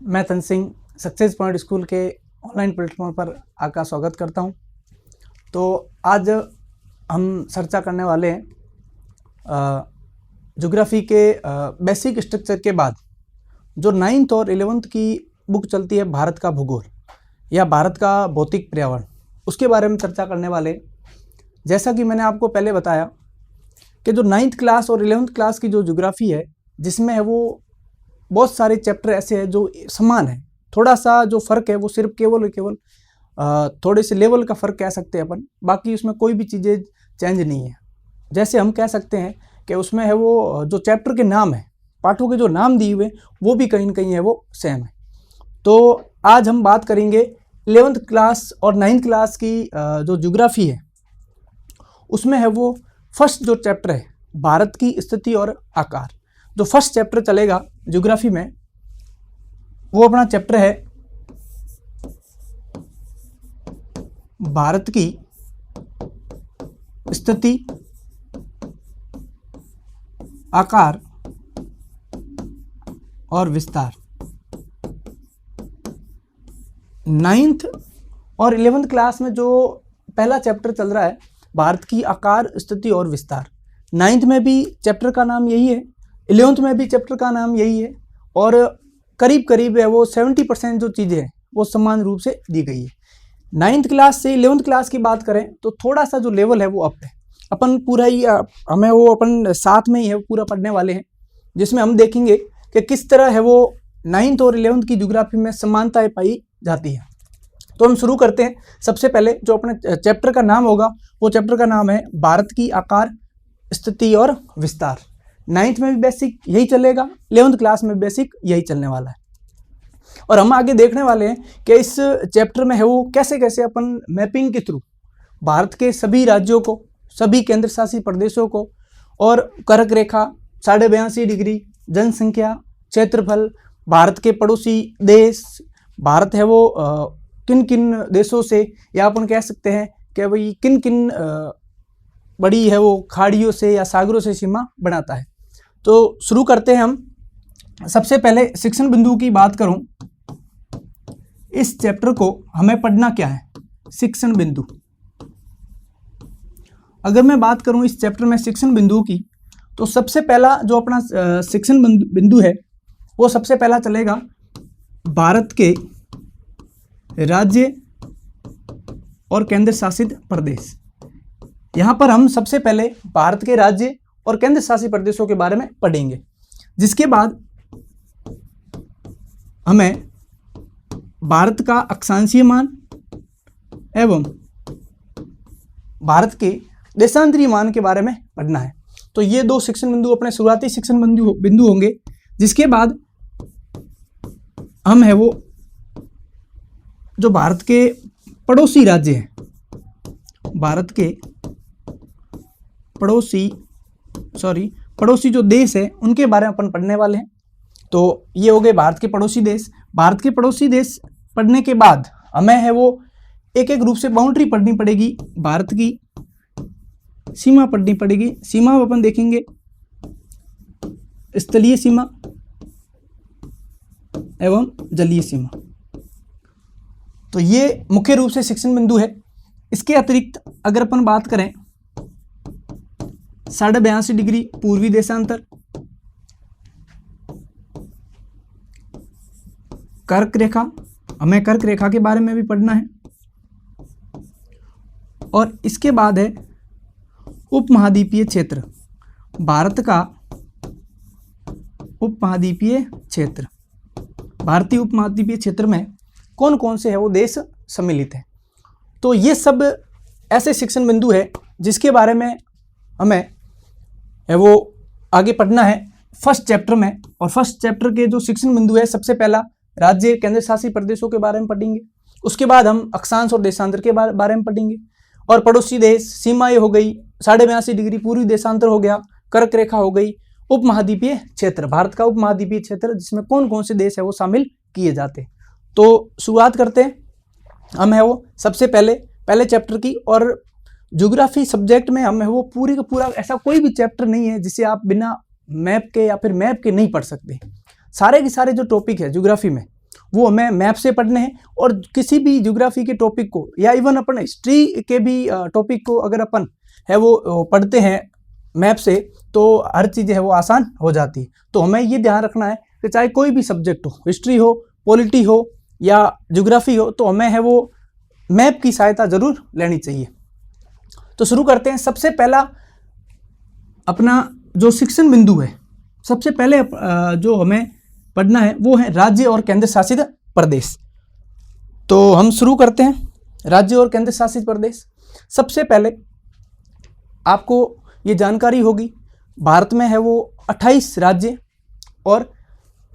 मैं तन Singh success point school के ऑनलाइन प्लेटफॉर्म पर आपका स्वागत करता हूं। तो आज हम चर्चा करने वाले हैं ज्योग्राफी के बेसिक स्ट्रक्चर के बाद जो 9th और 11th की बुक चलती है भारत का भूगोल या भारत का भौतिक पर्यावरण, उसके बारे में चर्चा करने वाले। जैसा कि मैंने आपको पहले बताया कि जो 9th क्लास और 11th क्लास की जो ज्योग्राफी है, जिसमें है वो बहुत सारे चैप्टर ऐसे हैं जो समान है। थोड़ा सा जो फ़र्क है वो सिर्फ केवल थोड़े से लेवल का फ़र्क कह सकते हैं अपन, बाकी उसमें कोई भी चीज़ें चेंज नहीं है। जैसे हम कह सकते हैं कि उसमें है वो जो चैप्टर के नाम है, पाठों के जो नाम दिए हुए वो भी कहीं ना कहीं है वो सेम है। तो आज हम बात करेंगे 11th क्लास और 9th क्लास की जो ज्योग्राफी है, उसमें है वो फर्स्ट जो चैप्टर है भारत की स्थिति और आकार। जो फर्स्ट चैप्टर चलेगा ज्योग्राफी में वो अपना चैप्टर है भारत की स्थिति, आकार और विस्तार। 9th और 11th क्लास में जो पहला चैप्टर चल रहा है भारत की आकार, स्थिति और विस्तार, 9th में भी चैप्टर का नाम यही है, 11th में भी चैप्टर का नाम यही है, और करीब करीब है वो 70% जो चीज़ें हैं वो समान रूप से दी गई है। 9th क्लास से 11th क्लास की बात करें तो थोड़ा सा जो लेवल है वो अप है। अपन पूरा ही हमें वो अपन साथ में ही है पूरा पढ़ने वाले हैं, जिसमें हम देखेंगे कि किस तरह है वो 9th और 11th की ज्योग्राफी में समानताएं पाई जाती है। तो हम शुरू करते हैं। सबसे पहले जो अपने चैप्टर का नाम होगा वो चैप्टर का नाम है भारत की आकार, स्थिति और विस्तार। 9th में भी बेसिक यही चलेगा, 11th क्लास में बेसिक यही चलने वाला है। और हम आगे देखने वाले हैं कि इस चैप्टर में है वो कैसे कैसे अपन मैपिंग के थ्रू भारत के सभी राज्यों को, सभी केंद्र शासित प्रदेशों को, और कर्क रेखा, 82.5 डिग्री, जनसंख्या, क्षेत्रफल, भारत के पड़ोसी देश, भारत है वो किन किन देशों से, या अपन कह सकते हैं कि भाई किन किन बड़ी है वो खाड़ियों से या सागरों से सीमा बनाता है। तो शुरू करते हैं हम। सबसे पहले शिक्षण बिंदु की बात करूं, इस चैप्टर को हमें पढ़ना क्या है, शिक्षण बिंदु। अगर मैं बात करूं इस चैप्टर में शिक्षण बिंदु की, तो सबसे पहला जो अपना शिक्षण बिंदु है वो सबसे पहला चलेगा भारत के राज्य और केंद्र शासित प्रदेश। यहाँ पर हम सबसे पहले भारत के राज्य और केंद्र शासित प्रदेशों के बारे में पढ़ेंगे, जिसके बाद हमें भारत का अक्षांशीय मान एवं भारत के देशांतरीय मान के बारे में पढ़ना है। तो ये दो शिक्षण बिंदु अपने शुरुआती शिक्षण बिंदु होंगे। जिसके बाद हम है वो जो भारत के पड़ोसी राज्य हैं, भारत के पड़ोसी जो देश है उनके बारे में अपन पढ़ने वाले हैं। तो ये हो गए भारत के पड़ोसी देश। भारत के पड़ोसी देश पढ़ने के बाद हमें है वो एक एक रूप से बाउंड्री पढ़नी पड़ेगी, भारत की सीमा पढ़नी पड़ेगी। सीमा अपन देखेंगे स्थलीय सीमा एवं जलीय सीमा। तो ये मुख्य रूप से शिक्षण बिंदु है। इसके अतिरिक्त अगर अपन बात करें 82.5 डिग्री पूर्वी देशांतर, कर्क रेखा, हमें कर्क रेखा के बारे में भी पढ़ना है। और इसके बाद है उपमहाद्वीपीय क्षेत्र, भारत का उपमहाद्वीपीय क्षेत्र। भारतीय उपमहाद्वीपीय क्षेत्र में कौन कौन से है वो देश सम्मिलित है। तो ये सब ऐसे शिक्षण बिंदु है जिसके बारे में हमें है वो आगे पढ़ना है फर्स्ट चैप्टर में। और फर्स्ट चैप्टर के जो शिक्षण बिंदु है, सबसे पहला राज्य केंद्र शासित प्रदेशों के बारे में पढ़ेंगे, उसके बाद हम अक्षांश और देशांतर के बारे में पढ़ेंगे, और पड़ोसी देश, सीमाएं हो गई, 82.5 डिग्री पूर्वी देशांतर हो गया, कर्क रेखा हो गई, उपमहाद्वीपीय क्षेत्र, भारत का उपमहाद्वीपीय क्षेत्र जिसमें कौन कौन से देश है वो शामिल किए जाते हैं। तो शुरुआत करते हैं हम है वो सबसे पहले चैप्टर की। और ज्योग्राफी सब्जेक्ट में हम है वो पूरी का पूरा ऐसा कोई भी चैप्टर नहीं है जिसे आप बिना मैप के या फिर मैप के नहीं पढ़ सकते। सारे के सारे जो टॉपिक है ज्योग्राफी में वो हमें मैप से पढ़ने हैं। और किसी भी ज्योग्राफी के टॉपिक को या इवन अपन हिस्ट्री के भी टॉपिक को अगर अपन है वो पढ़ते हैं मैप से, तो हर चीज़ है वो आसान हो जाती है। तो हमें ये ध्यान रखना है कि चाहे कोई भी सब्जेक्ट हो, हिस्ट्री हो, पॉलिटी हो या ज्योग्राफी हो, तो हमें है वो मैप की सहायता ज़रूर लेनी चाहिए। तो शुरू करते हैं। सबसे पहला अपना जो शिक्षण बिंदु है, सबसे पहले जो हमें पढ़ना है वो है राज्य और केंद्र शासित प्रदेश। तो हम शुरू करते हैं राज्य और केंद्र शासित प्रदेश। सबसे पहले आपको ये जानकारी होगी, भारत में है वो 28 राज्य और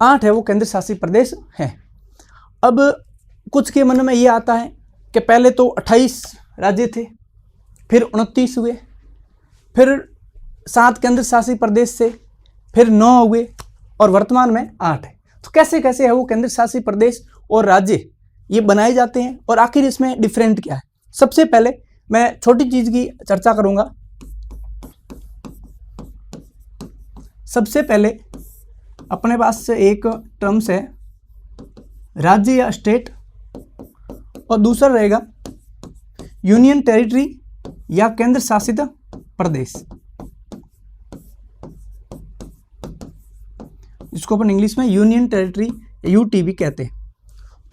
8 है वो केंद्र शासित प्रदेश हैं। अब कुछ के मन में ये आता है कि पहले तो 28 राज्य थे, फिर 29 हुए, फिर 7 केंद्र शासित प्रदेश से, फिर 9 हुए और वर्तमान में 8 है। तो कैसे कैसे है वो केंद्र शासित प्रदेश और राज्य ये बनाए जाते हैं और आखिर इसमें डिफरेंट क्या है। सबसे पहले मैं छोटी चीज़ की चर्चा करूंगा। सबसे पहले अपने पास एक टर्म्स है राज्य या स्टेट, और दूसरा रहेगा यूनियन टेरिटरी या केंद्र शासित प्रदेश, जिसको अपन इंग्लिश में यूनियन टेरिटरी यूटी भी कहते हैं।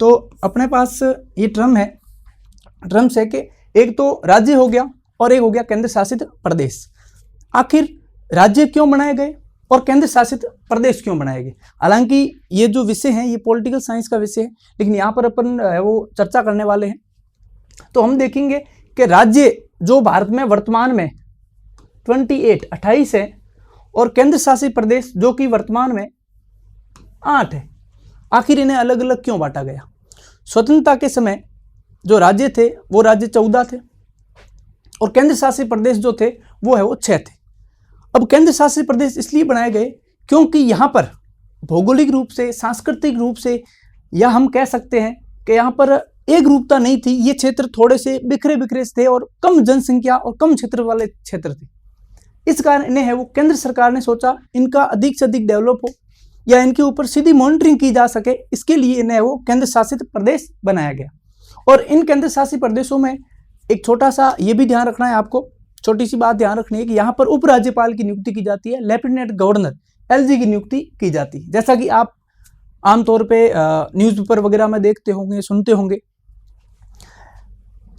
तो अपने पास ये टर्म्स है कि एक तो राज्य हो गया और एक हो गया केंद्र शासित प्रदेश। आखिर राज्य क्यों बनाए गए और केंद्र शासित प्रदेश क्यों बनाए गए? हालांकि ये जो विषय है ये पॉलिटिकल साइंस का विषय है, लेकिन यहाँ पर अपन वो चर्चा करने वाले हैं। तो हम देखेंगे कि राज्य जो भारत में वर्तमान में 28 है और केंद्र शासित प्रदेश जो कि वर्तमान में 8 है। आखिर इन्हें अलग अलग क्यों बांटा गया? स्वतंत्रता के समय जो राज्य थे वो राज्य 14 थे और केंद्र शासित प्रदेश जो थे वो है वो 6 थे। अब केंद्र शासित प्रदेश इसलिए बनाए गए क्योंकि यहाँ पर भौगोलिक रूप से, सांस्कृतिक रूप से, या हम कह सकते हैं कि यहाँ पर एक रूपता नहीं थी। ये क्षेत्र थोड़े से बिखरे बिखरे थे और कम जनसंख्या और कम क्षेत्र वाले क्षेत्र थे। इस कारण इन्हें है वो केंद्र सरकार ने सोचा इनका अधिक से अधिक डेवलप हो या इनके ऊपर सीधी मॉनिटरिंग की जा सके, इसके लिए इन्हें वो केंद्र शासित प्रदेश बनाया गया। और इन केंद्र शासित प्रदेशों में एक छोटा सा ये भी ध्यान रखना है आपको, छोटी सी बात ध्यान रखनी है कि यहाँ पर उपराज्यपाल की नियुक्ति की जाती है, लेफ्टिनेंट गवर्नर एलजी की नियुक्ति की जाती है। जैसा कि आप आमतौर पे न्यूज़पेपर वगैरह में देखते होंगे, सुनते होंगे,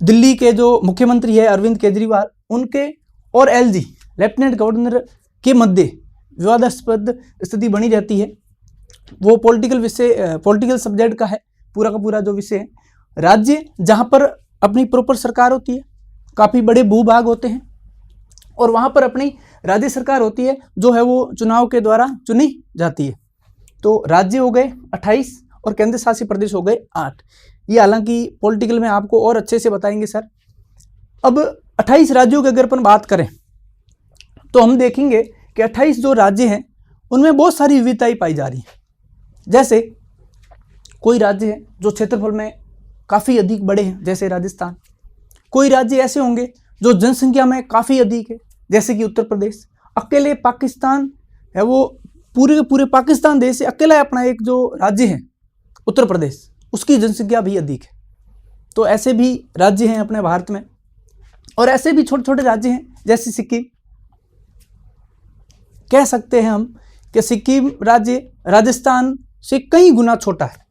दिल्ली के जो मुख्यमंत्री है अरविंद केजरीवाल, उनके और एलजी लेफ्टिनेंट गवर्नर के मध्य विवादास्पद स्थिति बनी रहती है। वो पॉलिटिकल सब्जेक्ट का है पूरा का पूरा जो विषय है। राज्य जहाँ पर अपनी प्रॉपर सरकार होती है, काफ़ी बड़े भूभाग होते हैं, और वहाँ पर अपनी राज्य सरकार होती है जो है वो चुनाव के द्वारा चुनी जाती है। तो राज्य हो गए 28 और केंद्र शासित प्रदेश हो गए 8। ये हालांकि पॉलिटिकल में आपको और अच्छे से बताएंगे सर। अब 28 राज्यों की अगर अपन बात करें तो हम देखेंगे कि 28 जो राज्य हैं उनमें बहुत सारी विविधताएं पाई जा रही हैं। जैसे कोई राज्य है जो क्षेत्रफल में काफ़ी अधिक बड़े हैं, जैसे राजस्थान। कोई राज्य ऐसे होंगे जो जनसंख्या में काफ़ी अधिक है, जैसे कि उत्तर प्रदेश। अकेले पाकिस्तान है वो पूरे के पूरे पाकिस्तान देश से अकेला अपना एक जो राज्य है उत्तर प्रदेश, उसकी जनसंख्या भी अधिक है। तो ऐसे भी राज्य हैं अपने भारत में, और ऐसे भी छोटे छोटे राज्य हैं जैसे सिक्किम। कह सकते हैं हम कि सिक्किम राज्य राजस्थान से कई गुना छोटा है।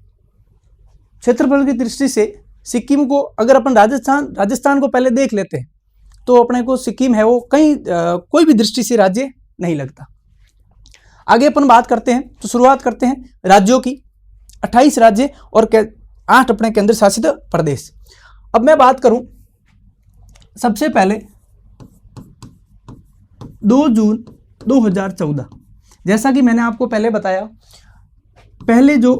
क्षेत्रफल की दृष्टि से सिक्किम को अगर अपन राजस्थान को पहले देख लेते हैं तो अपने को सिक्किम है वो कोई भी दृष्टि से राज्य नहीं लगता। आगे अपन बात करते हैं, तो शुरुआत करते हैं राज्यों की। 28 राज्य और 8 अपने केंद्र शासित प्रदेश। अब मैं बात करूं सबसे पहले 2 जून 2014। जैसा कि मैंने आपको पहले बताया, पहले जो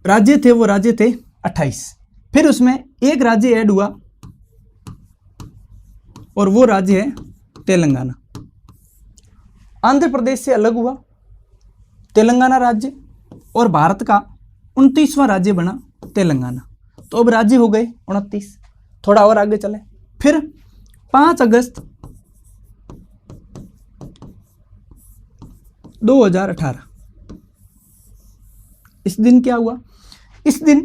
राज्य थे वो राज्य थे 28, फिर उसमें एक राज्य ऐड हुआ और वो राज्य है तेलंगाना। आंध्र प्रदेश से अलग हुआ तेलंगाना राज्य, और भारत का 29वां राज्य बना तेलंगाना। तो अब राज्य हो गए 29। थोड़ा और आगे चले, फिर 5 अगस्त 2018 इस दिन क्या हुआ इस दिन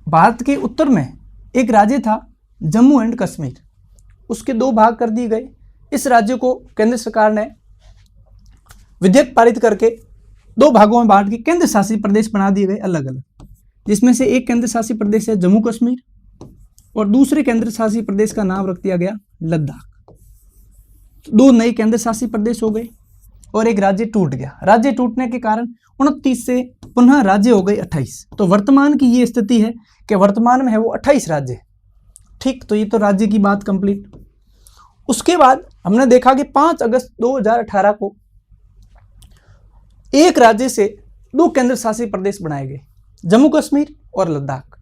भारत के उत्तर में एक राज्य था जम्मू एंड कश्मीर, उसके 2 भाग कर दिए गए। इस राज्य को केंद्र सरकार ने विधेयक पारित करके 2 भागों में बांट के केंद्र शासित प्रदेश बना दिए गए अलग अलग, जिसमें से एक केंद्र शासित प्रदेश है जम्मू कश्मीर और दूसरे केंद्र शासित प्रदेश का नाम रख दिया गया लद्दाख। 2 नए केंद्र शासित प्रदेश हो गए और एक राज्य टूट गया। राज्य टूटने के कारण 29 से पुनः राज्य हो गए 28। तो वर्तमान की ये स्थिति है कि वर्तमान में है वो 28 राज्य। ठीक, तो ये तो राज्य की बात कंप्लीट। उसके बाद हमने देखा कि 5 अगस्त 2018 को एक राज्य से 2 केंद्र शासित प्रदेश बनाए गए, जम्मू कश्मीर और लद्दाख।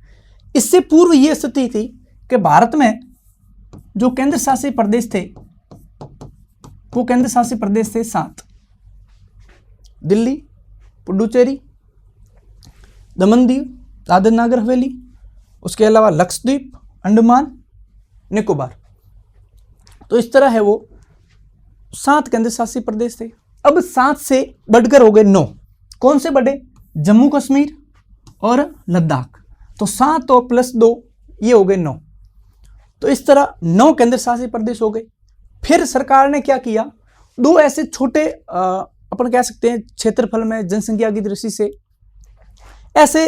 इससे पूर्व यह स्थिति थी कि भारत में जो केंद्र शासित प्रदेश थे वो केंद्र शासित प्रदेश थे 7: दिल्ली, पुडुचेरी, दमन दीव, दादर नागर हवेली, उसके अलावा लक्षद्वीप, अंडमान, निकोबार। तो इस तरह है वो 7 केंद्र शासित प्रदेश थे। अब 7 से बढ़कर हो गए 9। कौन से बढ़े? जम्मू कश्मीर और लद्दाख। तो 7 और प्लस 2 ये हो गए 9। तो इस तरह 9 केंद्र शासित प्रदेश हो गए। फिर सरकार ने क्या किया, 2 ऐसे छोटे अपन कह सकते हैं क्षेत्रफल में जनसंख्या की दृष्टि से ऐसे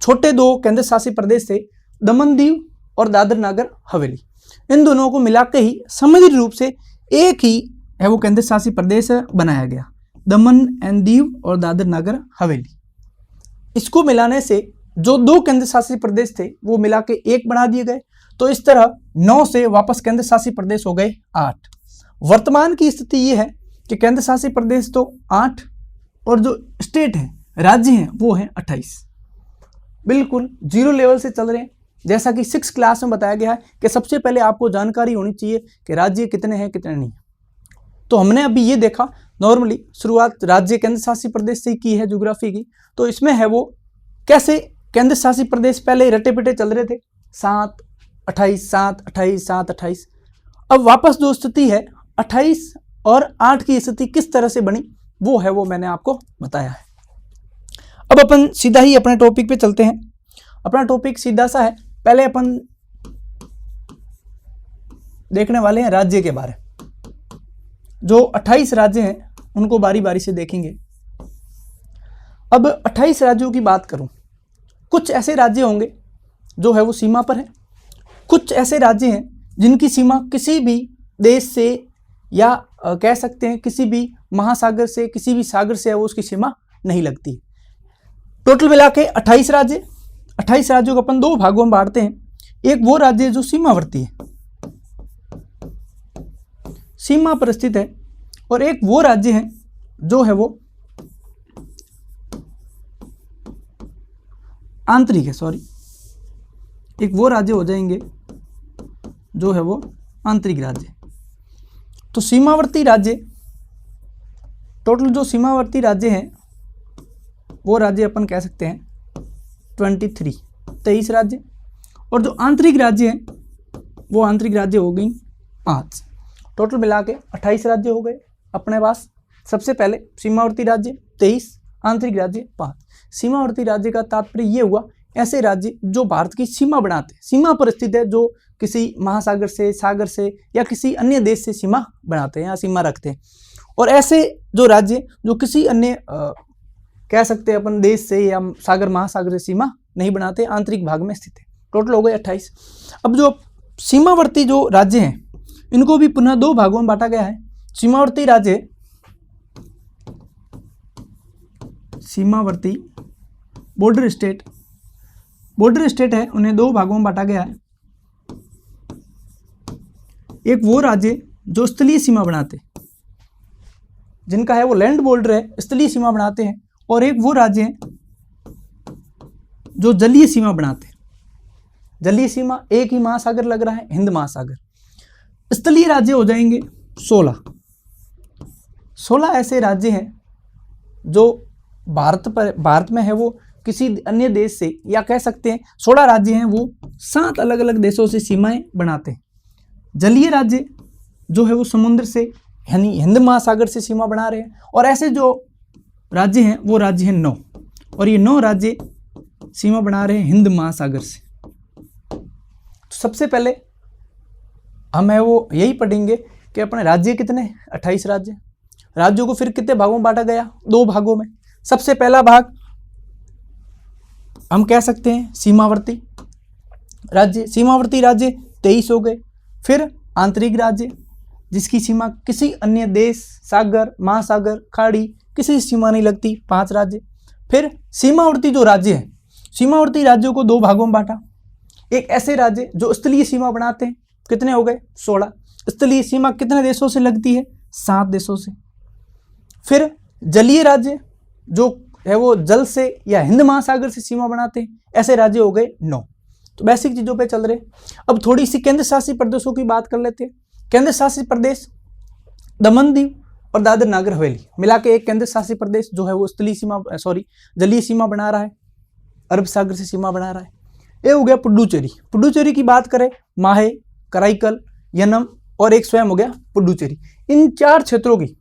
छोटे 2 केंद्र शासित प्रदेश थे, दमन दीव और दादर नागर हवेली। इन दोनों को मिलाकर ही समग्र रूप से एक ही है वो केंद्र शासित प्रदेश बनाया गया, दमन एंड दीव और दादर नागर हवेली। इसको मिलाने से जो 2 केंद्र शासित प्रदेश थे वो मिला के 1 बना दिए गए। तो इस तरह 9 से वापस केंद्र शासित प्रदेश हो गए 8। वर्तमान की स्थिति ये है कि केंद्र शासित प्रदेश तो 8 और जो स्टेट है, राज्य हैं, वो हैं 28। बिल्कुल 0 लेवल से चल रहे हैं। जैसा कि 6 क्लास में बताया गया है कि सबसे पहले आपको जानकारी होनी चाहिए कि राज्य कितने हैं कितने नहीं। तो हमने अभी ये देखा, नॉर्मली शुरुआत राज्य केंद्र शासित प्रदेश से की है ज्योग्राफी की। तो इसमें है वो कैसे केंद्र शासित प्रदेश पहले रटे पिटे चल रहे थे, 7, 28, 7, 28, 7, 28। अब वापस जो स्थिति है 28 और 8 की स्थिति किस तरह से बनी वो है वो मैंने आपको बताया है। अब अपन सीधा ही अपने टॉपिक पे चलते हैं। अपना टॉपिक सीधा सा है। पहले अपन देखने वाले हैं राज्य के बारे। जो 28 राज्य हैं उनको बारी बारी से देखेंगे। अब 28 राज्यों की बात करूं, कुछ ऐसे राज्य होंगे जो है वो सीमा पर है, कुछ ऐसे राज्य हैं जिनकी सीमा किसी भी देश से या कह सकते हैं किसी भी महासागर से, किसी भी सागर से है वो उसकी सीमा नहीं लगती। टोटल मिला के 28 राज्य। 28 राज्यों को अपन 2 भागों में बांटते हैं। एक वो राज्य जो सीमावर्ती है, सीमा पर स्थित है, और एक वो राज्य है जो है वो आंतरिक है। एक वो राज्य हो जाएंगे जो है वो आंतरिक राज्य। तो सीमावर्ती राज्य, टोटल जो सीमावर्ती राज्य हैं वो राज्य अपन कह सकते हैं 23 राज्य, और जो आंतरिक राज्य हैं वो आंतरिक राज्य हो गई 5। टोटल मिला के 28 राज्य हो गए अपने पास। सबसे पहले सीमावर्ती राज्य 23, आंतरिक राज्य 5। सीमावर्ती राज्य का तात्पर्य ये हुआ ऐसे राज्य जो भारत की सीमा बनाते हैं, सीमा पर स्थित है, जो किसी महासागर से, सागर से या किसी अन्य देश से सीमा बनाते हैं या सीमा रखते हैं। और ऐसे जो राज्य जो किसी अन्य कह सकते हैं अपन देश से या सागर महासागर से सीमा नहीं बनाते, आंतरिक भाग में स्थित है। टोटल हो गए 28। अब जो सीमावर्ती जो राज्य हैं इनको भी पुनः 2 भागों में बांटा गया है। सीमावर्ती राज्य, सीमावर्ती बॉर्डर स्टेट है, उन्हें 2 भागों में बांटा गया है। एक वो राज्य जो स्थलीय सीमा बनाते, जिनका है वो लैंड बॉर्डर है, स्थलीय सीमा बनाते हैं, और एक वो राज्य हैं जो जलीय सीमा बनाते हैं। जलीय सीमा एक ही महासागर लग रहा है, हिंद महासागर। स्थलीय राज्य हो जाएंगे 16 ऐसे राज्य हैं जो भारत में है वो किसी अन्य देश से, या कह सकते हैं 16 राज्य हैं वो 7 अलग अलग देशों से सीमाएं बनाते हैं। जलीय राज्य जो है वो समुद्र से यानी हिंद महासागर से सीमा बना रहे हैं, और ऐसे जो राज्य हैं वो राज्य हैं 9, और ये 9 राज्य सीमा बना रहे हैं हिंद महासागर से। तो सबसे पहले हम है वो यही पढ़ेंगे कि अपने राज्य कितने, 28 राज्य। राज्यों को फिर कितने भागों में बांटा गया, 2 भागों में। सबसे पहला भाग हम कह सकते हैं सीमावर्ती राज्य। सीमावर्ती राज्य 23 हो गए। फिर आंतरिक राज्य जिसकी सीमा किसी अन्य देश, सागर, महासागर, खाड़ी किसी सीमा नहीं लगती, 5 राज्य। फिर सीमावर्ती जो राज्य है, सीमावर्ती राज्यों को 2 भागों में बांटा। एक ऐसे राज्य जो स्थलीय सीमा बनाते हैं, कितने हो गए, 16। स्थलीय सीमा कितने देशों से लगती है, 7 देशों से। फिर जलीय राज्य जो है वो जल से या हिंद महासागर से सीमा बनाते हैं, ऐसे राज्य हो गए 9। तो बेसिक चीजों पे चल रहे। अब थोड़ी सी केंद्र शासित प्रदेशों की बात कर लेते हैं। केंद्र शासित प्रदेश दमन दीव और दादर नागर हवेली मिला के एक केंद्र शासित प्रदेश जो है वो स्थलीय सीमा जलीय सीमा बना रहा है, अरब सागर से सीमा बना रहा है। ये हो गया पुडुचेरी। पुडुचेरी की बात करें, माहे, कराईकल, यनम और एक स्वयं हो गया पुडुचेरी। इन 4 क्षेत्रों की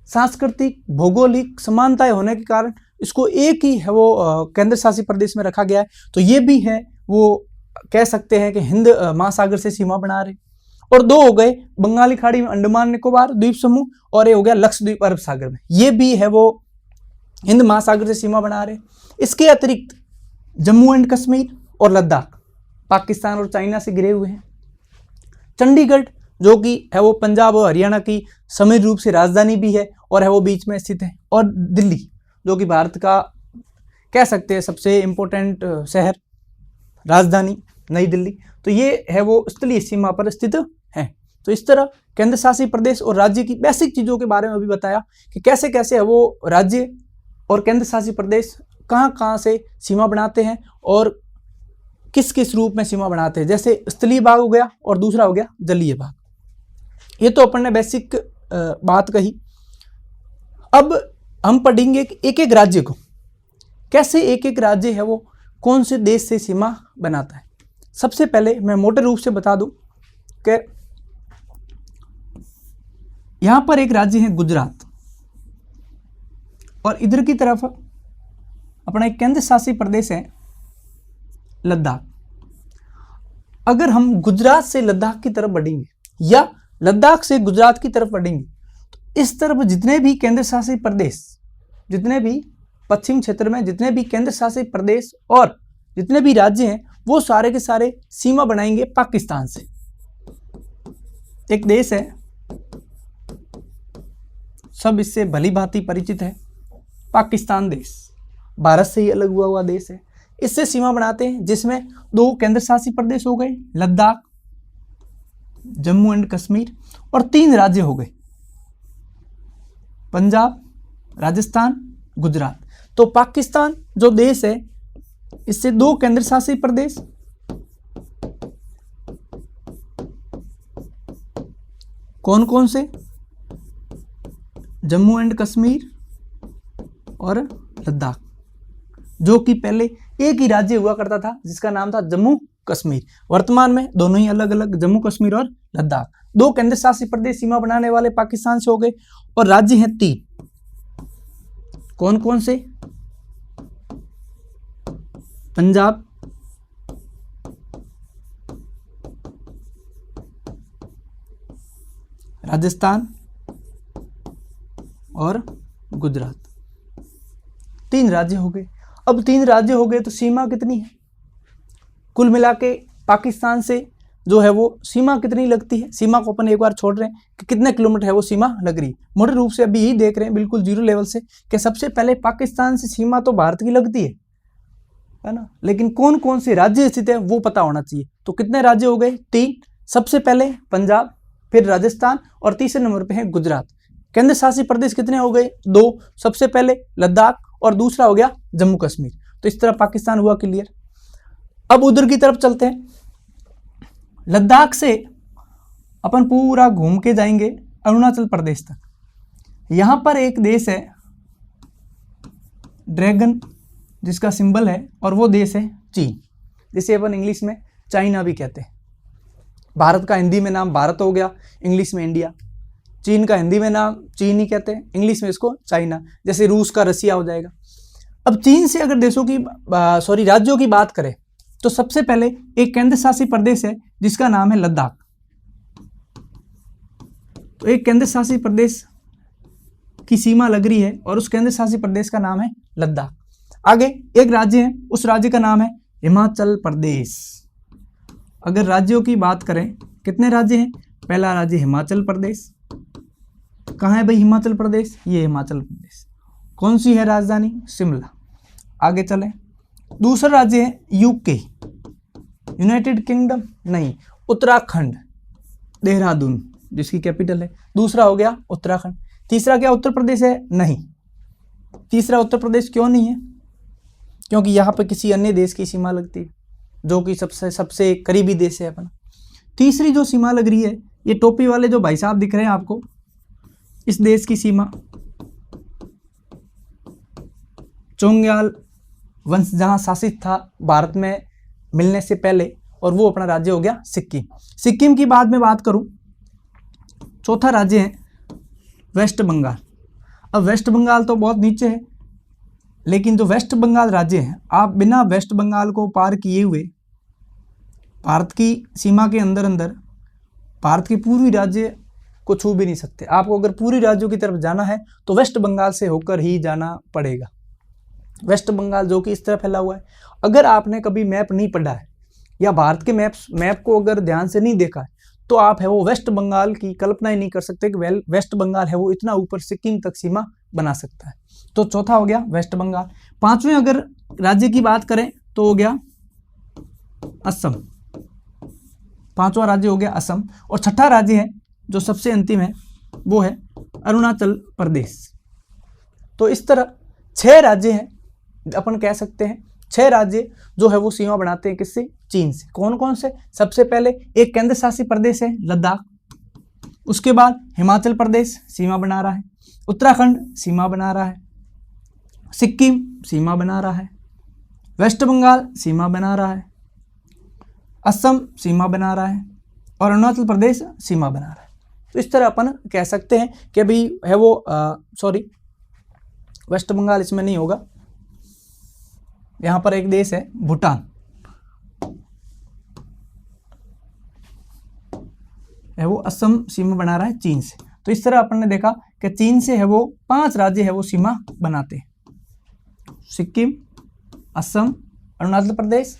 सांस्कृतिक भौगोलिक समानताएं होने के कारण इसको एक ही है वो केंद्र शासित प्रदेश में रखा गया है। तो ये भी है वो कह सकते हैं कि हिंद महासागर से सीमा बना रहे। और 2 हो गए बंगाली खाड़ी में अंडमान निकोबार द्वीप समूह, और ये हो गया लक्षद्वीप अरब सागर में, ये भी है वो हिंद महासागर से सीमा बना रहे। इसके अतिरिक्त जम्मू एंड कश्मीर और लद्दाख पाकिस्तान और चाइना से घिरे हुए हैं। चंडीगढ़ जो कि है वो पंजाब और हरियाणा की समृद्ध रूप से राजधानी भी है और है वो बीच में स्थित है। और दिल्ली जो कि भारत का कह सकते हैं सबसे इम्पोर्टेंट शहर, राजधानी नई दिल्ली, तो ये है वो स्थलीय सीमा पर स्थित है। तो इस तरह केंद्र शासित प्रदेश और राज्य की बेसिक चीज़ों के बारे में अभी बताया कि कैसे कैसे है वो राज्य और केंद्र शासित प्रदेश कहाँ कहाँ से सीमा बनाते हैं और किस किस रूप में सीमा बनाते हैं। जैसे स्थलीय भाग हो गया और दूसरा हो गया जलीय भाग। ये तो अपन ने बेसिक बात कही। अब हम पढ़ेंगे कि एक एक राज्य को कैसे एक एक राज्य है वो कौन से देश से सीमा बनाता है। सबसे पहले मैं मोटे रूप से बता दूं कि यहां पर एक राज्य है गुजरात और इधर की तरफ अपना एक केंद्र शासित प्रदेश है लद्दाख। अगर हम गुजरात से लद्दाख की तरफ बढ़ेंगे या लद्दाख से गुजरात की तरफ बढ़ेंगे तो इस तरफ जितने भी केंद्र शासित प्रदेश, जितने भी पश्चिम क्षेत्र में जितने भी केंद्र शासित प्रदेश और जितने भी राज्य हैं वो सारे के सारे सीमा बनाएंगे पाकिस्तान से। एक देश है, सब इससे भली भांति परिचित है, पाकिस्तान देश भारत से ही अलग हुआ देश है। इससे सीमा बनाते हैं जिसमें 2 केंद्र शासित प्रदेश हो गए लद्दाख, जम्मू एंड कश्मीर, और 3 राज्य हो गए पंजाब, राजस्थान, गुजरात। तो पाकिस्तान जो देश है इससे 2 केंद्र शासित प्रदेश कौन कौन से, जम्मू एंड कश्मीर और लद्दाख, जो कि पहले एक ही राज्य हुआ करता था जिसका नाम था जम्मू कश्मीर। वर्तमान में दोनों ही अलग अलग, जम्मू कश्मीर और लद्दाख। 2 केंद्र शासित प्रदेश सीमा बनाने वाले पाकिस्तान से हो गए और राज्य हैं 3। कौन कौन से, पंजाब, राजस्थान और गुजरात। 3 राज्य हो गए। अब 3 राज्य हो गए तो सीमा कितनी है, कुल मिला के पाकिस्तान से जो है वो सीमा कितनी लगती है। सीमा को अपन एक बार छोड़ रहे हैं कि कितने किलोमीटर है वो सीमा लग रही है। मोटे रूप से अभी यही देख रहे हैं बिल्कुल जीरो लेवल से कि सबसे पहले पाकिस्तान से सीमा तो भारत की लगती है ना, लेकिन कौन कौन से राज्य स्थित है वो पता होना चाहिए। तो कितने राज्य हो गए, 3। सबसे पहले पंजाब, फिर राजस्थान और तीसरे नंबर पे है गुजरात। केंद्र शासित प्रदेश कितने हो गए, 2। सबसे पहले लद्दाख और दूसरा हो गया जम्मू कश्मीर। तो इस तरह पाकिस्तान हुआ क्लियर। अब उधर की तरफ चलते हैं। लद्दाख से अपन पूरा घूम के जाएंगे अरुणाचल प्रदेश तक। यहां पर एक देश है ड्रैगन जिसका सिंबल है, और वो देश है चीन, जिसे अपन इंग्लिश में चाइना भी कहते हैं। भारत का हिंदी में नाम भारत हो गया, इंग्लिश में इंडिया। चीन का हिंदी में नाम चीन ही कहते हैं, इंग्लिश में इसको चाइना, जैसे रूस का रसिया हो जाएगा। अब चीन से अगर देशों की राज्यों की बात करें तो सबसे पहले एक केंद्र शासित प्रदेश है जिसका नाम है लद्दाख। तो एक केंद्र शासित प्रदेश की सीमा लग रही है और उस केंद्र शासित प्रदेश का नाम है लद्दाख। आगे एक राज्य है, उस राज्य का नाम है हिमाचल प्रदेश। अगर राज्यों की बात करें, कितने राज्य हैं? पहला राज्य हिमाचल प्रदेश। कहाँ है भाई हिमाचल प्रदेश? ये हिमाचल प्रदेश। कौन सी है राजधानी? शिमला। आगे चलें, दूसरा राज्य है यूके, यूनाइटेड किंगडम नहीं, उत्तराखंड, देहरादून जिसकी कैपिटल है। दूसरा हो गया उत्तराखंड। तीसरा क्या उत्तर प्रदेश है? नहीं, तीसरा उत्तर प्रदेश क्यों नहीं है? क्योंकि यहाँ पर किसी अन्य देश की सीमा लगती है जो कि सबसे करीबी देश है अपना। तीसरी जो सीमा लग रही है, ये टोपी वाले जो भाई साहब दिख रहे हैं आपको, इस देश की सीमा चोंग्याल वंश जहाँ शासित था भारत में मिलने से पहले, और वो अपना राज्य हो गया सिक्किम। सिक्किम की बाद में बात करूं, चौथा राज्य है वेस्ट बंगाल। अब वेस्ट बंगाल तो बहुत नीचे है, लेकिन जो वेस्ट बंगाल राज्य है, आप बिना वेस्ट बंगाल को पार किए हुए भारत की सीमा के अंदर अंदर भारत के पूर्वी राज्य को छू भी नहीं सकते। आपको अगर पूरी राज्यों की तरफ जाना है तो वेस्ट बंगाल से होकर ही जाना पड़ेगा। वेस्ट बंगाल जो कि इस तरह फैला हुआ है। अगर आपने कभी मैप नहीं पढ़ा है या भारत के मैप को अगर ध्यान से नहीं देखा है तो आप है वो वेस्ट बंगाल की कल्पना ही नहीं कर सकते कि वेस्ट बंगाल है वो इतना ऊपर सिक्किम तक सीमा बना सकता है। तो चौथा हो गया वेस्ट बंगाल। पांचवें अगर राज्य की बात करें तो हो गया असम। पांचवा राज्य हो गया असम। और छठा राज्य है जो सबसे अंतिम है वो है अरुणाचल प्रदेश। तो इस तरह 6 राज्य हैं, अपन कह सकते हैं 6 राज्य जो है वो सीमा बनाते हैं किससे? चीन से। कौन कौन से? सबसे पहले एक केंद्र शासित प्रदेश है लद्दाख, उसके बाद हिमाचल प्रदेश सीमा बना रहा है, उत्तराखंड सीमा बना रहा है, सिक्किम सीमा बना रहा है, वेस्ट बंगाल सीमा बना रहा है, असम सीमा बना रहा है और अरुणाचल प्रदेश सीमा बना रहा है। तो इस तरह अपन कह सकते हैं कि अभी है वो वेस्ट बंगाल इसमें नहीं होगा। यहाँ पर एक देश है भूटान, है वो असम सीमा बना रहा है चीन से। तो इस तरह अपन ने देखा कि चीन से है वो 5 राज्य है वो सीमा बनाते हैं, सिक्किम, असम, अरुणाचल प्रदेश,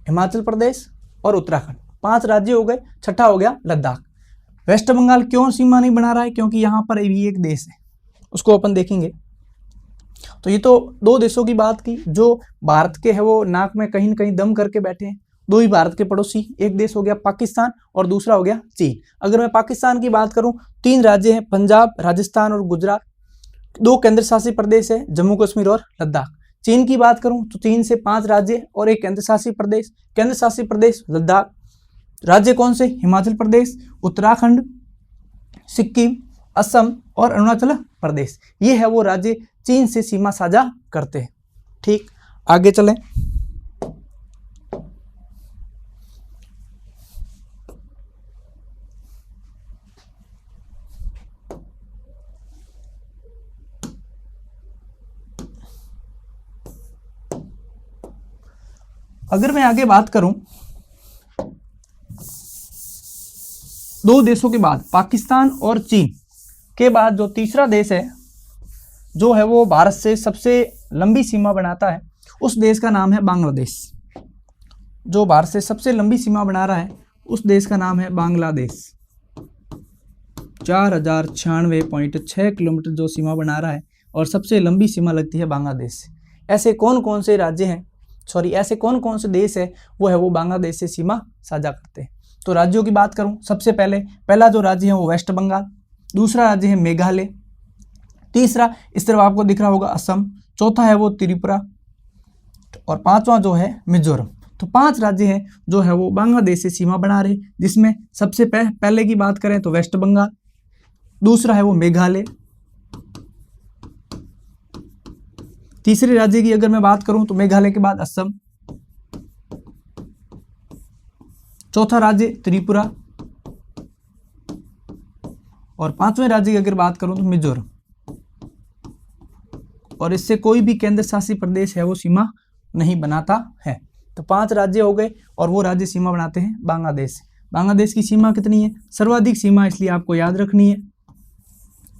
हिमाचल प्रदेश और उत्तराखंड। 5 राज्य हो गए। छठा हो गया लद्दाख। वेस्ट बंगाल क्यों सीमा नहीं बना रहा है? क्योंकि यहाँ पर भी एक देश है, उसको अपन देखेंगे। तो ये तो 2 देशों की बात की जो भारत के है वो नाक में कहीं न कहीं दम करके बैठे हैं। 2 ही भारत के पड़ोसी, एक देश हो गया पाकिस्तान और दूसरा हो गया चीन। अगर मैं पाकिस्तान की बात करूं, 3 राज्य हैं पंजाब, राजस्थान और गुजरात। 2 केंद्र शासित प्रदेश है जम्मू कश्मीर और लद्दाख। चीन की बात करूं तो चीन से 5 राज्य और एक केंद्र शासित प्रदेश। केंद्र शासित प्रदेश लद्दाख। राज्य कौन से? हिमाचल प्रदेश, उत्तराखंड, सिक्किम, असम और अरुणाचल प्रदेश। ये है वो राज्य चीन से सीमा साझा करते हैं। ठीक, आगे चलें। अगर मैं आगे बात करूं, 2 देशों के बाद पाकिस्तान और चीन के बाद जो तीसरा देश है जो है वो भारत से सबसे लंबी सीमा बनाता है, उस देश का नाम है बांग्लादेश। जो भारत से सबसे लंबी सीमा बना रहा है उस देश का नाम है बांग्लादेश। 4096.6 किलोमीटर जो सीमा बना रहा है और सबसे लंबी सीमा लगती है बांग्लादेश से। ऐसे कौन कौन से राज्य हैं, ऐसे कौन कौन से देश है वो है वो बांग्लादेश से सीमा साझा करते हैं। तो राज्यों की बात करूं, सबसे पहला जो राज्य है वो वेस्ट बंगाल, दूसरा राज्य है मेघालय, तीसरा इस तरफ आपको दिख रहा होगा असम, चौथा है वो त्रिपुरा और 5वां जो है मिजोरम। तो 5 राज्य हैं जो है वो बांग्लादेश से सीमा बना रहे, जिसमें सबसे पहले की बात करें तो वेस्ट बंगाल, दूसरा है वो मेघालय, तीसरे राज्य की अगर मैं बात करूं तो मेघालय के बाद असम, चौथा राज्य त्रिपुरा और 5वें राज्य की अगर बात करूं तो मिजोरम। और इससे कोई भी केंद्र शासित प्रदेश है वो सीमा नहीं बनाता है। तो 5 राज्य हो गए और वो राज्य सीमा बनाते हैं बांग्लादेश से। बांग्लादेश की सीमा कितनी है? सर्वाधिक सीमा इसलिए आपको याद रखनी है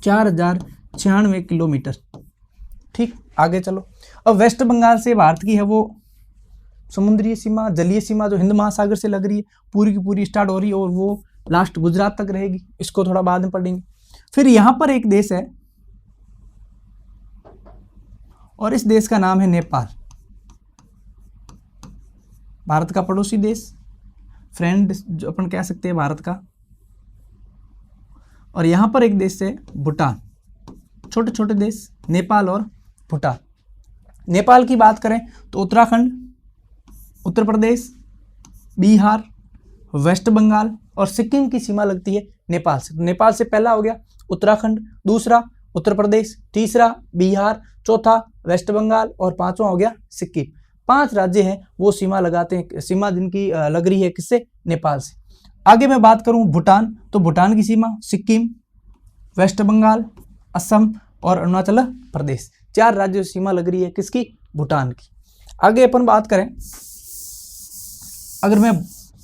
4096 किलोमीटर। ठीक, आगे चलो। अब वेस्ट बंगाल से भारत की है वो समुद्री सीमा, जलीय सीमा जो हिंद महासागर से लग रही है, पूरी की पूरी स्टार्ट हो रही है और वो लास्ट गुजरात तक रहेगी। इसको थोड़ा बाद में पढ़ेंगे। फिर यहां पर एक देश है और इस देश का नाम है नेपाल। भारत का पड़ोसी देश, फ्रेंड जो अपन कह सकते हैं भारत का। और यहां पर एक देश है भूटान। छोटे छोटे देश नेपाल और भूटान। नेपाल की बात करें तो उत्तराखंड, उत्तर प्रदेश, बिहार, वेस्ट बंगाल और सिक्किम की सीमा लगती है नेपाल से। तो नेपाल से पहला हो गया उत्तराखंड, दूसरा उत्तर प्रदेश, तीसरा बिहार, चौथा वेस्ट बंगाल और पांचवा हो गया सिक्किम। 5 राज्य हैं वो सीमा लगाते हैं, सीमा जिनकी लग रही है किससे? नेपाल से। आगे मैं बात करूं भूटान, तो भूटान की सीमा सिक्किम, वेस्ट बंगाल, असम और अरुणाचल प्रदेश, 4 राज्यों से सीमा लग रही है किसकी? भूटान की। आगे अपन बात करें, अगर मैं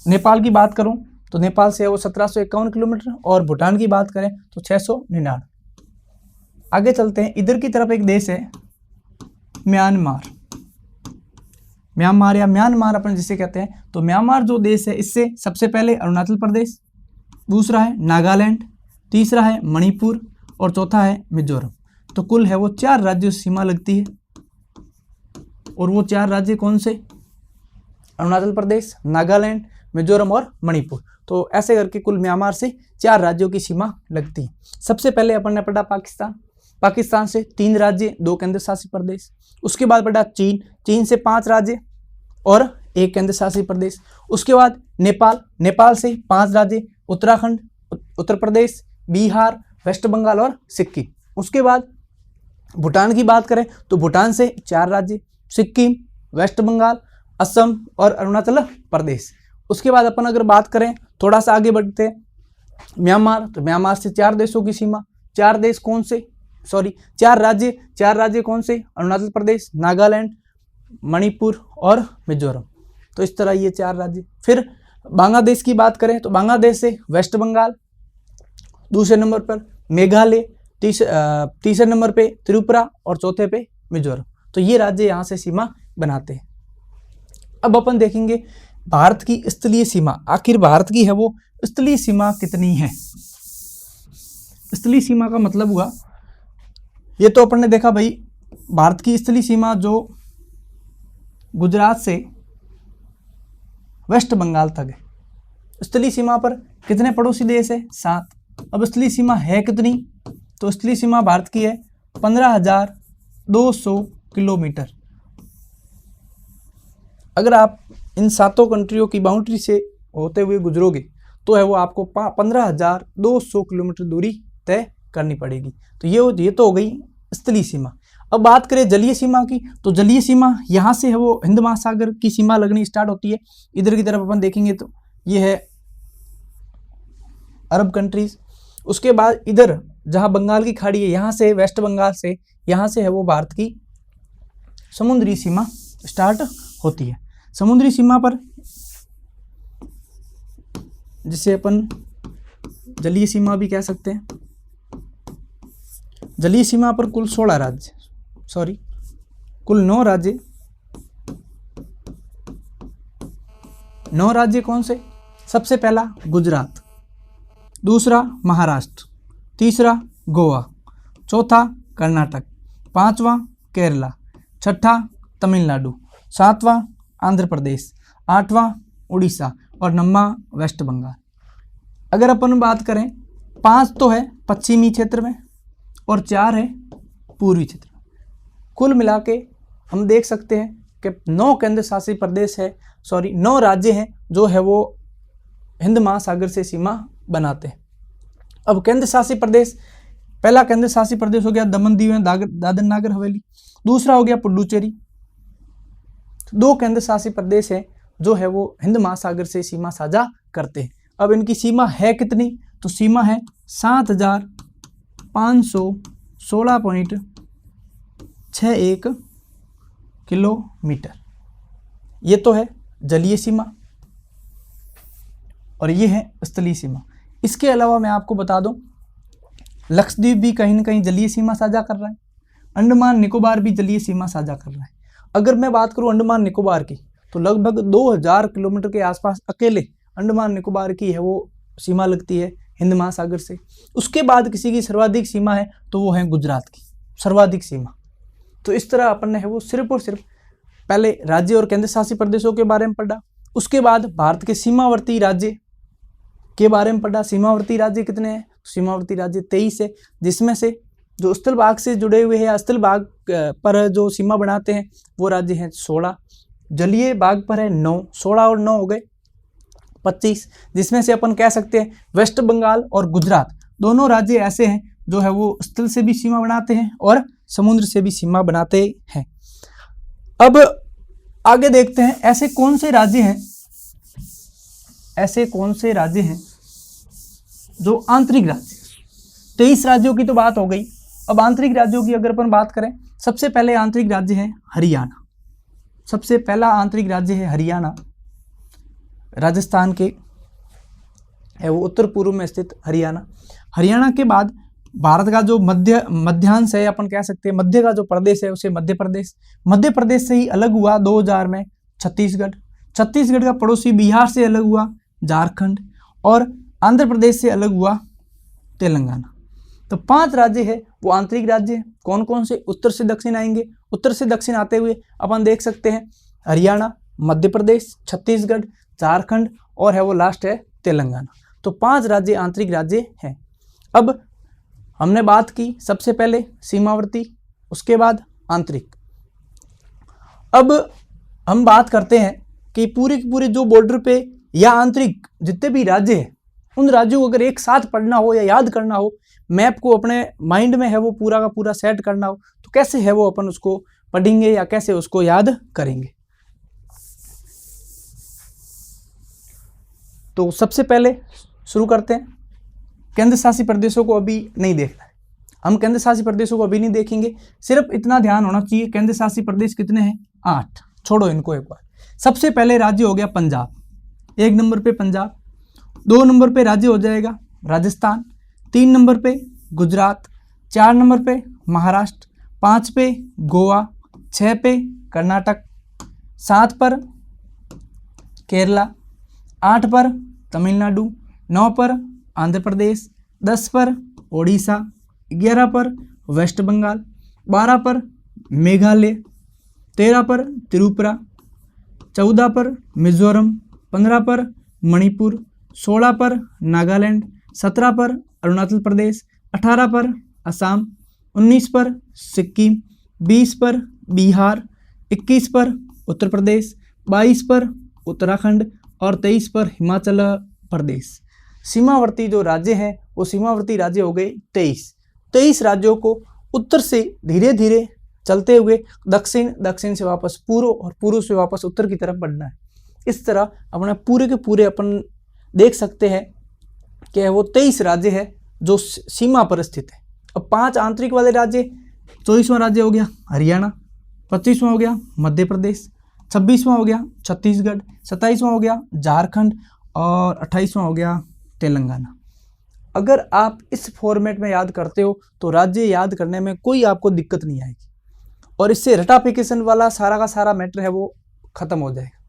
नेपाल की बात करूं तो नेपाल से है वो 1751 किलोमीटर और भूटान की बात करें तो 699। आगे चलते हैं, इधर की तरफ एक देश है म्यांमार। म्यांमार या म्यांमार अपन जिसे कहते हैं, तो म्यांमार जो देश है इससे सबसे पहले अरुणाचल प्रदेश, दूसरा है नागालैंड, तीसरा है मणिपुर और चौथा है मिजोरम। तो कुल है वो 4 राज्यों से सीमा लगती है। और वो 4 राज्य कौन से? अरुणाचल प्रदेश, नागालैंड, मिजोरम और मणिपुर। तो ऐसे करके कुल म्यांमार से 4 राज्यों की सीमा लगती है। सबसे पहले अपन ने पढ़ा पाकिस्तान। पाकिस्तान से 3 राज्य, 2 केंद्र शासित प्रदेश। उसके बाद पढ़ा चीन, चीन से 5 राज्य और 1 केंद्र शासित प्रदेश। उसके बाद नेपाल, नेपाल से 5 राज्य, उत्तराखंड, उत्तर प्रदेश, बिहार, वेस्ट बंगाल और सिक्किम। उसके बाद भूटान की बात करें तो भूटान से 4 राज्य, सिक्किम, वेस्ट बंगाल, असम और अरुणाचल प्रदेश। उसके बाद अपन अगर बात करें थोड़ा सा आगे बढ़ते हैं म्यांमार, तो म्यांमार से 4 देशों की सीमा। 4 देश कौन से? 4 राज्य, 4 राज्य कौन से? अरुणाचल प्रदेश, नागालैंड, मणिपुर और मिजोरम। तो इस तरह ये 4 राज्य। फिर बांग्लादेश की बात करें तो बांग्लादेश से वेस्ट बंगाल, दूसरे नंबर पर मेघालय, तीसरे नंबर पे त्रिपुरा और चौथे पे मिजोरम। तो ये राज्य यहाँ से सीमा बनाते हैं। अब अपन देखेंगे भारत की स्थलीय सीमा। आखिर भारत की है वो स्थलीय सीमा कितनी है? स्थलीय सीमा का मतलब हुआ, ये तो अपन ने देखा भाई भारत की स्थलीय सीमा जो गुजरात से वेस्ट बंगाल तक है। स्थलीय सीमा पर कितने पड़ोसी देश है? 7। अब स्थलीय सीमा है कितनी? तो स्थलीय सीमा भारत की है 15,200 किलोमीटर। अगर आप इन 7 कंट्रियों की बाउंड्री से होते हुए गुजरोगे तो है वो आपको 15,200 किलोमीटर दूरी तय करनी पड़ेगी। तो ये तो हो गई स्थलीय सीमा। अब बात करें जलीय सीमा की, तो जलीय सीमा यहाँ से है वो हिंद महासागर की सीमा लगनी स्टार्ट होती है। इधर की तरफ अपन देखेंगे तो ये है अरब कंट्रीज। उसके बाद इधर जहाँ बंगाल की खाड़ी है, यहाँ से वेस्ट बंगाल से, यहाँ से है वो भारत की समुद्री सीमा स्टार्ट होती है। समुद्री सीमा पर जिसे अपन जलीय सीमा भी कह सकते हैं। जलीय सीमा पर कुल 16 राज्य, कुल 9 राज्य। 9 राज्य कौन से? सबसे पहला गुजरात, दूसरा महाराष्ट्र, तीसरा गोवा, चौथा कर्नाटक, 5वां केरला, 6ठा तमिलनाडु, 7वां आंध्र प्रदेश, 8वां उड़ीसा और 9वां वेस्ट बंगाल। अगर अपन बात करें 5 तो है पश्चिमी क्षेत्र में और 4 है पूर्वी क्षेत्र में। कुल मिला के हम देख सकते हैं कि 9 केंद्र शासित प्रदेश है, 9 राज्य हैं जो है वो हिंद महासागर से सीमा बनाते हैं। अब केंद्र शासित प्रदेश, पहला केंद्र शासित प्रदेश हो गया दमन दीव एवं दादर नागर हवेली, दूसरा हो गया पुडुचेरी। 2 केंद्र शासित प्रदेश हैं जो है वो हिंद महासागर से सीमा साझा करते हैं। अब इनकी सीमा है कितनी? तो सीमा है 7,516.5 61 किलोमीटर। ये तो है जलीय सीमा और ये है स्थलीय सीमा। इसके अलावा मैं आपको बता दूं, लक्षद्वीप भी कहीं ना कहीं जलीय सीमा साझा कर रहा है, अंडमान निकोबार भी जलीय सीमा साझा कर रहा है। अगर मैं बात करूं अंडमान निकोबार की, तो लगभग 2000 किलोमीटर के आसपास अकेले अंडमान निकोबार की है वो सीमा लगती है हिंद महासागर से। उसके बाद किसी की सर्वाधिक सीमा है तो वो है गुजरात की सर्वाधिक सीमा। तो इस तरह अपन ने है वो सिर्फ और सिर्फ पहले राज्य और केंद्र शासित प्रदेशों के बारे में पढ़ा, उसके बाद भारत के सीमावर्ती राज्य के बारे में पढ़ा। सीमावर्ती राज्य कितने हैं? सीमावर्ती राज्य 23 है, जिसमें से जो स्थल भाग से जुड़े हुए हैं या स्थल भाग पर जो सीमा बनाते हैं वो राज्य हैं 16, जलीय भाग पर है 9, 16 और 9 हो गए 25, जिसमें से अपन कह सकते हैं वेस्ट बंगाल और गुजरात दोनों राज्य ऐसे हैं जो है वो स्थल से भी सीमा बनाते हैं और समुद्र से भी सीमा बनाते हैं। अब आगे देखते हैं ऐसे कौन से राज्य हैं जो आंतरिक राज्य। 23 राज्यों की तो बात हो गई। अब आंतरिक राज्यों की अगर अपन बात करें, सबसे पहले आंतरिक राज्य है हरियाणा। सबसे पहला आंतरिक राज्य है हरियाणा, राजस्थान के है वो उत्तर पूर्व में स्थित हरियाणा। हरियाणा के बाद भारत का जो मध्यांश है, अपन कह सकते हैं मध्य का जो प्रदेश है उसे मध्य प्रदेश से ही अलग हुआ 2000 में छत्तीसगढ़ का पड़ोसी बिहार से अलग हुआ झारखंड, और आंध्र प्रदेश से अलग हुआ तेलंगाना। तो 5 राज्य है वो आंतरिक राज्य है। कौन कौन से? उत्तर से दक्षिण आएंगे। उत्तर से दक्षिण आते हुए अपन देख सकते हैं हरियाणा, मध्य प्रदेश, छत्तीसगढ़, झारखंड और है वो लास्ट है तेलंगाना। तो 5 राज्य आंतरिक राज्य हैं। अब हमने बात की सबसे पहले सीमावर्ती, उसके बाद आंतरिक। अब हम बात करते हैं कि पूरे के पूरे जो बॉर्डर पे या आंतरिक जितने भी राज्य हैं उन राज्यों को अगर एक साथ पढ़ना हो या याद करना हो, मैप को अपने माइंड में है वो पूरा का पूरा सेट करना हो, तो कैसे है वो अपन उसको पढ़ेंगे या कैसे उसको याद करेंगे। तो सबसे पहले शुरू करते हैं। केंद्र शासित प्रदेशों को अभी नहीं देखना है, हम केंद्र शासित प्रदेशों को अभी नहीं देखेंगे। सिर्फ इतना ध्यान होना चाहिए, केंद्र शासित प्रदेश कितने हैं? 8। छोड़ो इनको एक बार। सबसे पहले राज्य हो गया पंजाब, 1 नंबर पे पंजाब। 2 नंबर पे राज्य हो जाएगा राजस्थान, 3 नंबर पे गुजरात, 4 नंबर पे महाराष्ट्र, 5 पे गोवा, 6 पे कर्नाटक, 7 पर केरला, 8 पर तमिलनाडु, 9 पर आंध्र प्रदेश, 10 पर ओडिशा, 11 पर वेस्ट बंगाल, 12 पर मेघालय, 13 पर त्रिपुरा, 14 पर मिजोरम, 15 पर मणिपुर, 16 पर नागालैंड, 17 पर अरुणाचल प्रदेश, 18 पर असम, 19 पर सिक्किम, 20 पर बिहार, 21 पर उत्तर प्रदेश, 22 पर उत्तराखंड और 23 पर हिमाचल प्रदेश। सीमावर्ती जो राज्य हैं वो सीमावर्ती राज्य हो गए 23 राज्यों को उत्तर से धीरे धीरे चलते हुए दक्षिण से वापस पूर्व और पूर्व से वापस उत्तर की तरफ बढ़ना है। इस तरह अपने पूरे के पूरे अपन देख सकते हैं कि वो 23 राज्य है जो सीमा पर स्थित है। अब 5 आंतरिक वाले राज्य, 24वां राज्य हो गया हरियाणा, 25वां हो गया मध्य प्रदेश, 26वां हो गया छत्तीसगढ़, 27वां हो गया झारखंड और 28वां हो गया तेलंगाना। अगर आप इस फॉर्मेट में याद करते हो तो राज्य याद करने में कोई आपको दिक्कत नहीं आएगी और इससे रटाफिकेशन वाला सारा का सारा मैटर है वो खत्म हो जाएगा।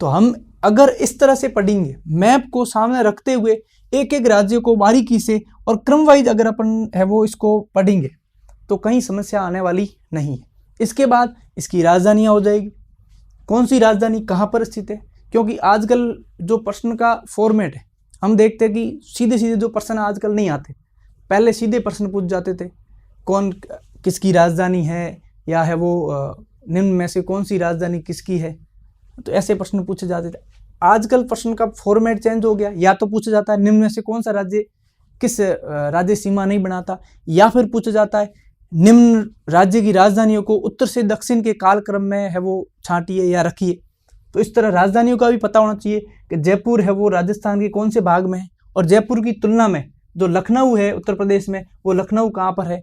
तो हम अगर इस तरह से पढ़ेंगे, मैप को सामने रखते हुए एक एक राज्य को बारीकी से और क्रम वाइज अगर अपन है वो इसको पढ़ेंगे तो कहीं समस्या आने वाली नहीं है। इसके बाद इसकी राजधानियाँ हो जाएगी, कौन सी राजधानी कहाँ पर स्थित है, क्योंकि आजकल जो प्रश्न का फॉर्मेट है हम देखते हैं कि सीधे सीधे जो प्रश्न आजकल नहीं आते, पहले सीधे प्रश्न पूछ जाते थे कौन किसकी राजधानी है या है वो निम्न में से कौन सी राजधानी किसकी है, तो ऐसे प्रश्न पूछे जाते थे। आजकल प्रश्न का फॉर्मेट चेंज हो गया, या तो पूछा जाता है निम्न में से कौन सा राज्य किस राज्य सीमा नहीं बनाता, या फिर पूछा जाता है निम्न राज्य की राजधानियों को उत्तर से दक्षिण के कालक्रम में है वो छांटिए या रखिए। तो इस तरह राजधानियों का भी पता होना चाहिए कि जयपुर है वो राजस्थान के कौन से भाग में है, और जयपुर की तुलना में जो लखनऊ है उत्तर प्रदेश में, वो लखनऊ कहाँ पर है,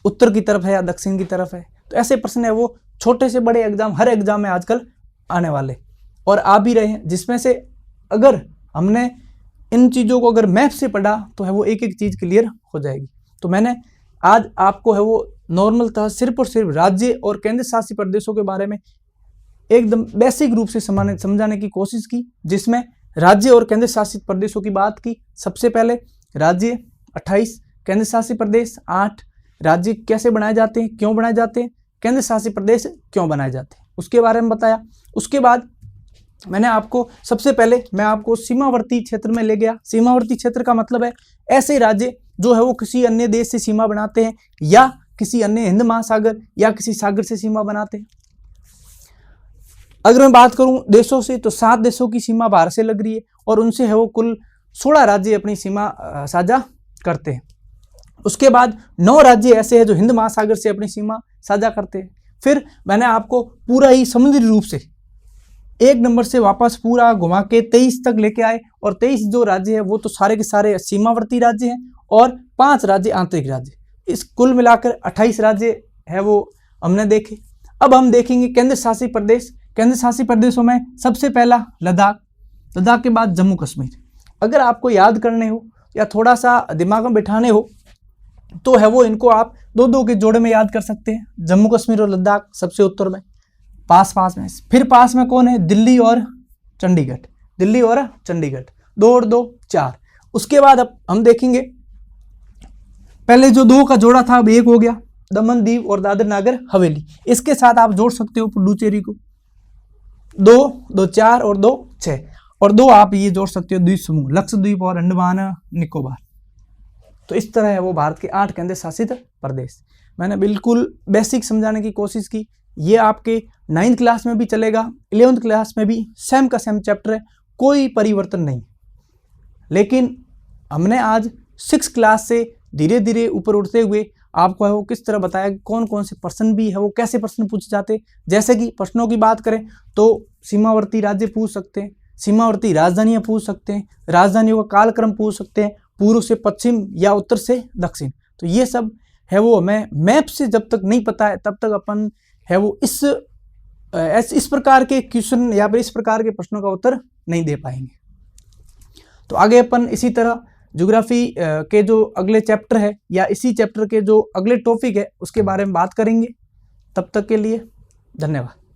उत्तर की तरफ है या दक्षिण की तरफ है। तो ऐसे प्रश्न है वो छोटे से बड़े एग्जाम, हर एग्जाम में आजकल आने वाले और आ भी रहे हैं, जिसमें से अगर हमने इन चीज़ों को अगर मैप से पढ़ा तो है वो एक एक चीज़ क्लियर हो जाएगी। तो मैंने आज आपको है वो नॉर्मल था सिर्फ और सिर्फ राज्य और केंद्र शासित प्रदेशों के बारे में एकदम बेसिक रूप से समझाने की कोशिश की, जिसमें राज्य और केंद्र शासित प्रदेशों की बात की। सबसे पहले राज्य 28, केंद्र शासित प्रदेश 8, राज्य कैसे बनाए जाते हैं, क्यों बनाए जाते हैं, केंद्र शासित प्रदेश क्यों बनाए जाते हैं, उसके बारे में बताया। उसके बाद मैंने आपको सबसे पहले मैं आपको सीमावर्ती क्षेत्र में ले गया। सीमावर्ती क्षेत्र का मतलब है ऐसे राज्य जो है वो किसी अन्य देश से सीमा बनाते हैं या किसी अन्य हिंद महासागर या किसी सागर से सीमा बनाते हैं। अगर मैं बात करूं देशों से तो 7 देशों की सीमा भारत से लग रही है और उनसे है वो कुल 16 राज्य अपनी सीमा साझा करते हैं। उसके बाद 9 राज्य ऐसे हैं जो हिंद महासागर से अपनी सीमा साझा करते हैं। फिर मैंने आपको पूरा ही समुद्री रूप से 1 नंबर से वापस पूरा घुमा के 23 तक लेके आए और 23 जो राज्य है वो तो सारे के सारे सीमावर्ती राज्य हैं और 5 राज्य आंतरिक राज्य। इस कुल मिलाकर 28 राज्य है वो हमने देखे। अब हम देखेंगे केंद्र शासित प्रदेश। केंद्र शासित प्रदेशों में सबसे पहला लद्दाख, लद्दाख के बाद जम्मू कश्मीर। अगर आपको याद करने हो या थोड़ा सा दिमाग में बिठाने हो तो है वो इनको आप 2-2 के जोड़े में याद कर सकते हैं। जम्मू कश्मीर और लद्दाख सबसे उत्तर में, पास में। फिर पास में कौन है, दिल्ली और चंडीगढ़, दिल्ली और चंडीगढ़, 2 और 2 4। उसके बाद अब हम देखेंगे पहले जो 2 का जोड़ा था अब 1 हो गया, दमन दीव और दादर नागर हवेली। इसके साथ आप जोड़ सकते हो पुडुचेरी को, 2 2 4 और 2 6 और 2 आप ये जोड़ सकते हो द्वीप समूह लक्षद्वीप और अंडमान निकोबार। तो इस तरह है वो भारत के 8 केंद्र शासित प्रदेश। मैंने बिल्कुल बेसिक समझाने की कोशिश की। ये आपके 9th क्लास में भी चलेगा, 11th क्लास में भी सेम का सेम चैप्टर है, कोई परिवर्तन नहीं। लेकिन हमने आज 6 क्लास से धीरे धीरे ऊपर उठते हुए आपको है वो किस तरह बताया कि कौन कौन से प्रश्न भी है वो कैसे प्रश्न पूछे जाते। जैसे कि प्रश्नों की बात करें तो सीमावर्ती राज्य पूछ सकते हैं, सीमावर्ती राजधानियां पूछ सकते हैं, राजधानियों का कालक्रम पूछ सकते हैं, पूर्व से पश्चिम या उत्तर से दक्षिण। तो ये सब है वो हमें मैप से जब तक नहीं पता है तब तक अपन है वो इस प्रकार के क्वेश्चन या फिर इस प्रकार के प्रश्नों का उत्तर नहीं दे पाएंगे। तो आगे अपन इसी तरह ज्योग्राफी के जो अगले चैप्टर है या इसी चैप्टर के जो अगले टॉपिक है उसके बारे में बात करेंगे। तब तक के लिए धन्यवाद।